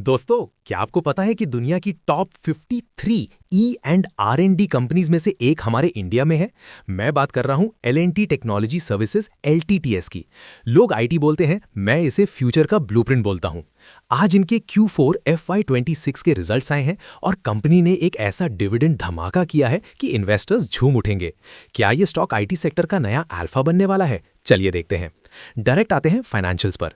दोस्तों, क्या आपको पता है कि दुनिया की top 53 E and R&D companies में से एक हमारे इंडिया में है। मैं बात कर रहा हूं L&T टेक्नोलॉजी सर्विसेज LTTS की। लोग IT बोलते हैं, मैं इसे फ्यूचर का ब्लूप्रिंट बोलता हूं। आज इनके Q4 FY26 के रिजल्ट्स आए हैं और कंपनी ने एक ऐसा डिविडेंड धमाका किया है कि इन्वेस्टर्स झूम उठेंगे। क्या ये स्टॉक IT सेक्टर का नया अल्फा बनने वाला है? चलिए देखते हैं। डायरेक्ट आते हैं फाइनेंशियल्स पर।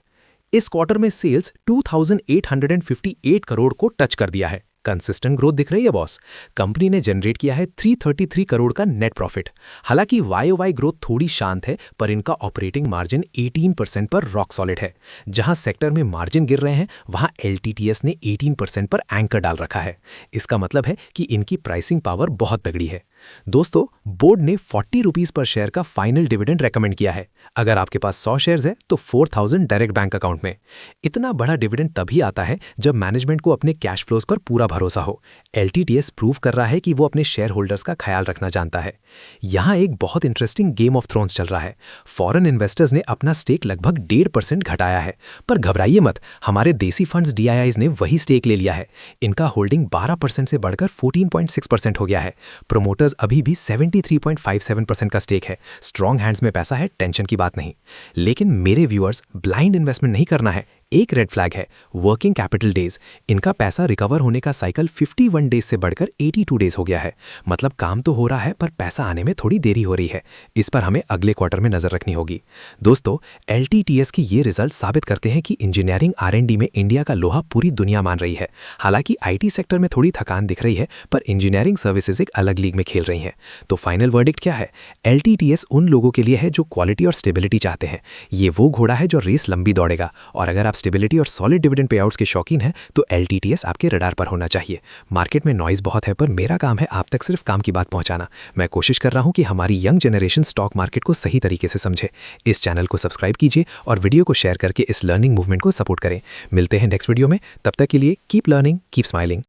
इस क्वार्टर में सेल्स 2858 करोड़ को टच कर दिया है। कंसिस्टेंट ग्रोथ दिख रही है बॉस। कंपनी ने जनरेट किया है 333 करोड़ का नेट प्रॉफिट। हालांकि YOY ग्रोथ थोड़ी शांत है, पर इनका ऑपरेटिंग मार्जिन 18% पर रॉक सॉलिड है। जहां सेक्टर में मार्जिन गिर रहे हैं, वहां LTTS ने 18% पर एंकर डाल रखा है। इसका मतलब है कि इनकी प्राइसिंग पावर बहुत तगड़ी है। दोस्तों, बोर्ड ने 40 रुपीज पर शेयर का फाइनल डिविडेंड रेकमेंड किया है। अगर आपके पास 100 शेयर्स है तो 4000 डायरेक्ट बैंक अकाउंट में। इतना बड़ा डिविडेंड तभी आता है जब मैनेजमेंट को अपने कैश फ्लोज पर पूरा भरोसा हो। LTTS प्रूव कर रहा है कि वो अपने शेयर होल्डर्स का ख्याल रखना जानता है। यहाँ एक बहुत इंटरेस्टिंग गेम ऑफ थ्रोन्स चल रहा है। फॉरेन इन्वेस्टर्स ने अपना स्टेक लगभग 1.5% घटाया है, पर घबराइए मत, हमारे देसी फंड्स DIIs ने वही स्टेक ले लिया है। इनका होल्डिंग 12% से बढ़कर 14.6% हो गया है। प्रोमोटर्स अभी भी 73.57% का स्टेक है। स्ट्रॉन्ग हैंड्स में पैसा है, टेंशन की बात नहीं। लेकिन मेरे व्यूअर्स, ब्लाइंड इन्वेस्टमेंट नहीं करना है। एक रेड फ्लैग है, वर्किंग कैपिटल डेज। इनका पैसा रिकवर होने का साइकिल 51 डेज से बढ़कर 82 डेज हो गया है। मतलब काम तो हो रहा है, पर पैसा आने में थोड़ी देरी हो रही है। इस पर हमें अगले क्वार्टर में नजर रखनी होगी। दोस्तों, LTTS के ये रिजल्ट साबित करते हैं कि इंजीनियरिंग R&D में इंडिया का लोहा पूरी दुनिया मान रही है। हालांकि IT सेक्टर में थोड़ी थकान दिख रही है, पर इंजीनियरिंग सर्विसेज एक अलग लीग में खेल रही हैं। तो फाइनल वर्डिक्ट क्या है? LTTS उन लोगों के लिए है जो क्वालिटी और स्टेबिलिटी चाहते हैं। ये वो घोड़ा है जो रेस लंबी दौड़ेगा, और अगर आप स्टेबिलिटी और सॉलिड डिविडेंड पेआउट्स के शौकीन हैं तो LTTS आपके रडार पर होना चाहिए। मार्केट में नॉइज बहुत है, पर मेरा काम है आप तक सिर्फ काम की बात पहुंचाना। मैं कोशिश कर रहा हूं कि हमारी यंग जनरेशन स्टॉक मार्केट को सही तरीके से समझे। इस चैनल को सब्सक्राइब कीजिए और वीडियो को शेयर करके इस लर्निंग मूवमेंट को सपोर्ट करें। मिलते हैं नेक्स्ट वीडियो में, तब तक के लिए कीप लर्निंग, कीप स्माइलिंग।